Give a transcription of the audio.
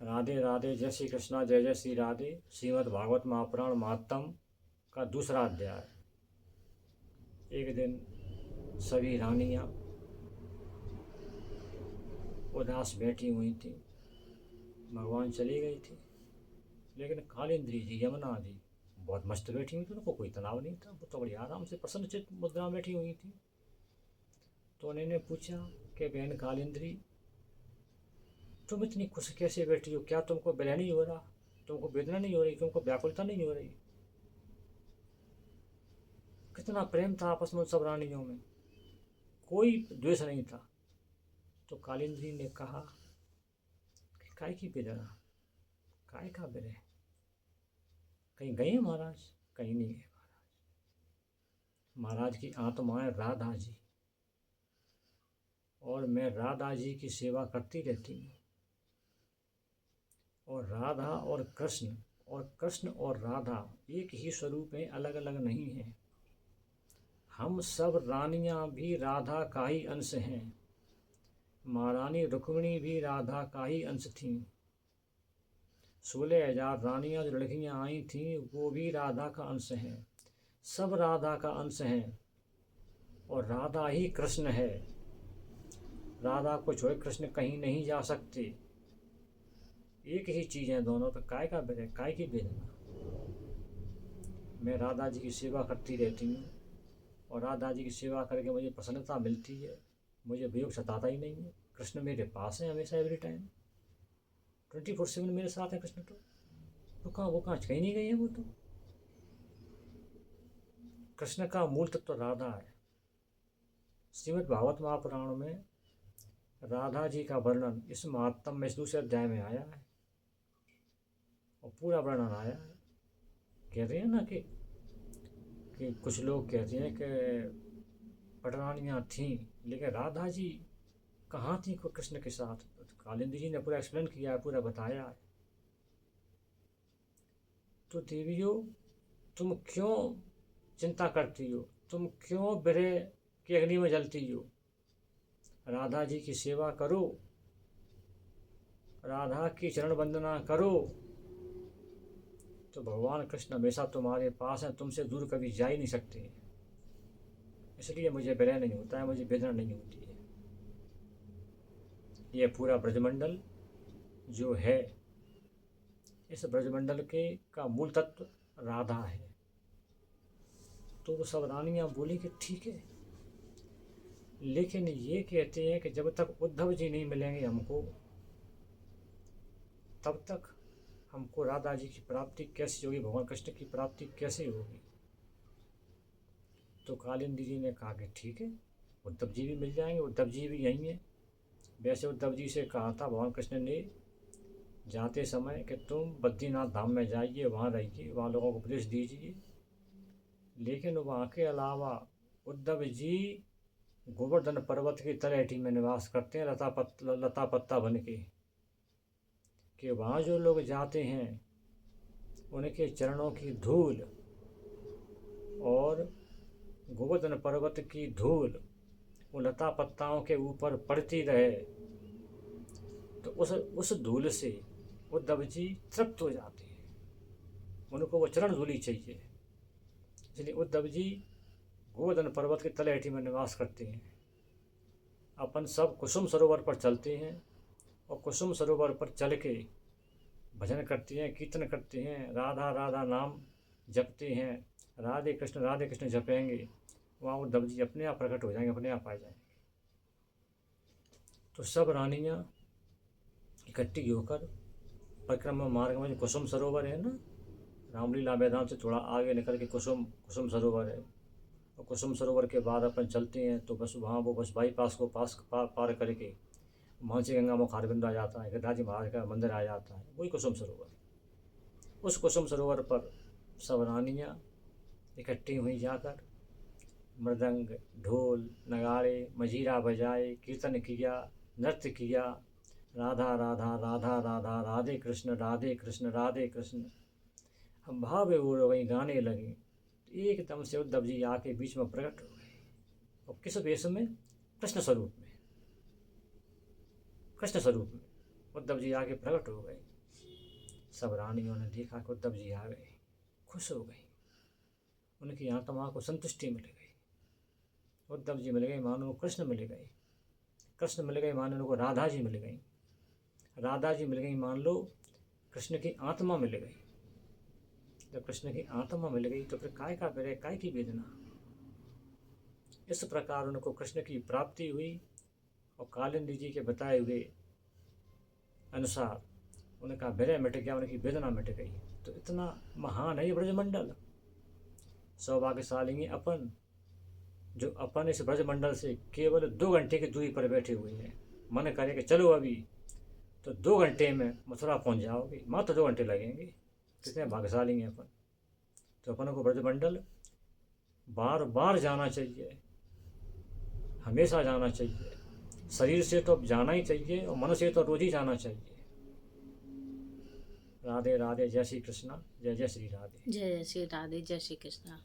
राधे राधे, जय श्री कृष्णा, जय जय श्री राधे। श्रीमद् भागवत महापुराण महात्म का दूसरा अध्याय। एक दिन सभी रानियां उदास बैठी हुई थी। भगवान चली गई थी, लेकिन कालिंद्री जी, यमुना जी बहुत मस्त बैठी हुई थी। उनको कोई तनाव नहीं था, वो तो बड़ी आराम से प्रसन्नचित्त मुद्रा में बैठी हुई थी। तो उन्होंने पूछा कि बहन कालिंद्री, तुम इतनी खुश कैसे बैठी हो? क्या तुमको विलय नहीं हो रहा? तुमको वेदना नहीं हो रही? तुमको व्याकुलता नहीं हो रही? कितना प्रेम था आपस में उन सब रानियों में, कोई द्वेष नहीं था। तो कालिंद्री ने कहा कि काय की वेदना, काय का विरह? कहीं गए हैं महाराज? कहीं नहीं गए महाराज की आत्मा है राधा जी, और मैं राधा जी की सेवा करती रहती हूँ। और राधा और कृष्ण और राधा एक ही स्वरूप है, अलग अलग नहीं है। हम सब रानियां भी राधा का ही अंश हैं। महारानी रुक्मिणी भी राधा का ही अंश थीं। 16,000 रानियां जो लड़कियां आई थीं वो भी राधा का अंश हैं। सब राधा का अंश हैं, और राधा ही कृष्ण है। राधा को छोड़ कृष्ण कहीं नहीं जा सकते। एक ही चीज़ है दोनों, तो काय का विरह, काय की वेदना? मैं राधा जी की सेवा करती रहती हूँ, और राधा जी की सेवा करके मुझे प्रसन्नता मिलती है। मुझे वियोग सताता ही नहीं है। कृष्ण मेरे पास है हमेशा, एवरी टाइम 24/7 मेरे साथ है कृष्ण। तो वो कहाँ कहीं नहीं गई है वो तो। कृष्ण का मूल तत्व तो राधा है। श्रीमद् भागवत महापुराण में राधा जी का वर्णन इस महात्म में, इस दूसरे अध्याय में आया है, और पूरा वर्णन आया है। कहते हैं ना कि कुछ लोग कहते हैं कि पटरानियाँ थीं, लेकिन राधा जी कहाँ थी कृष्ण के साथ? तो कालिंदी जी ने पूरा एक्सप्लेन किया है, पूरा बताया है। तो देवियों, तुम क्यों चिंता करती हो? तुम क्यों विरह की अग्नि में जलती हो? राधा जी की सेवा करो, राधा की चरण वंदना करो, तो भगवान कृष्ण हमेशा तुम्हारे पास हैं, तुमसे दूर कभी जा ही नहीं सकते। इसलिए मुझे विरह नहीं होता है, मुझे वेदना नहीं होती है। यह पूरा ब्रजमंडल जो है, इस ब्रजमंडल के का मूल तत्व राधा है। तो वो सब रानियां बोली कि ठीक है, लेकिन ये कहते हैं कि जब तक उद्धव जी नहीं मिलेंगे हमको, तब तक हमको राधा जी की प्राप्ति कैसे होगी, भगवान कृष्ण की प्राप्ति कैसे होगी? तो कालिंदी जी ने कहा कि ठीक है, उद्धव जी भी मिल जाएंगे, उद्धव जी भी यहीं हैं। वैसे उद्धव जी से कहा था भगवान कृष्ण ने जाते समय कि तुम बद्रीनाथ धाम में जाइए, वहाँ रहिए, वहाँ लोगों को उपदेश दीजिए। लेकिन वहाँ के अलावा उद्धव जी गोवर्धन पर्वत की तलहटी में निवास करते हैं, लता पत्ता बन के। कि वहाँ जो लोग जाते हैं उनके चरणों की धूल और गोवर्धन पर्वत की धूल वो लता पत्ताओं के ऊपर पड़ती रहे, तो उस धूल से उद्धव जी तृप्त हो जाते हैं। उनको वो चरण धूली चाहिए। इसलिए उद्धव जी गोवर्धन पर्वत की तलहटी में निवास करते हैं। अपन सब कुसुम सरोवर पर चलते हैं, और कुसुम सरोवर पर चल के भजन करते हैं, कीर्तन करते हैं, राधा राधा नाम जपते हैं, राधे कृष्ण जपेंगे। वहाँ उद्धव जी अपने आप प्रकट हो जाएंगे, अपने आप आ जाएंगे। तो सब रानियाँ इकट्ठी होकर परिक्रमा मार्ग में, जो कुसुम सरोवर है ना, रामलीला मैदान से थोड़ा आगे निकल के कुसुम सरोवर है, और कुसुम सरोवर के बाद अपन चलते हैं तो बस वहाँ वो बस बाईपास को पार करके वहाँ से गंगा मुख अरविंद आ जाता है, गदाजी महाराज का मंदिर आ जाता है, वही कुसुम सरोवर। उस कुसुम सरोवर पर सब रानियाँ इकट्ठी हुई जाकर मृदंग, ढोल, नगाड़े, मजीरा बजाए, कीर्तन किया, नृत्य किया, राधा राधा राधा राधा, राधे कृष्ण राधे कृष्ण राधे कृष्ण। हम भाव हो गई, गाने लगे। एकदम से उद्धव जी आके बीच में प्रकट हो गए, और किस वेश में? कृष्ण स्वरूप में। कृष्ण स्वरूप में उद्धव जी आके प्रकट हो गए। सब रानियों ने देखा कि उद्धव जी आ गए, खुश हो गई, उनकी आत्मा को संतुष्टि मिल गई। उद्धव जी मिल गए मानो उनको कृष्ण मिल गए, कृष्ण मिल गए मानो उनको राधा जी मिल गई, राधा जी मिल गई मान लो कृष्ण की आत्मा मिल गई। जब कृष्ण की आत्मा मिल गई तो फिर काय का विरह, काय की वेदना। इस प्रकार उनको कृष्ण की प्राप्ति हुई और कालिंदी जी के बताए हुए अनुसार उनका विरह मिट गया, उनकी वेदना मिट गई। तो इतना महान है ये ब्रजमंडल। सौभाग्यशाली अपन जो अपन इस ब्रजमंडल से केवल 2 घंटे की दूरी पर बैठे हुए हैं। मन करे कि चलो अभी तो 2 घंटे में मथुरा पहुंच जाओगे, मात्र 2 घंटे लगेंगे। कितने भाग्यशाली हैं अपन। तो अपन को ब्रजमंडल बार बार जाना चाहिए, हमेशा जाना चाहिए। शरीर से तो जाना ही चाहिए और मन से तो रोज ही जाना चाहिए। राधे राधे, जय श्री कृष्णा, जय जय श्री राधे। जय श्री राधे, जय श्री कृष्णा।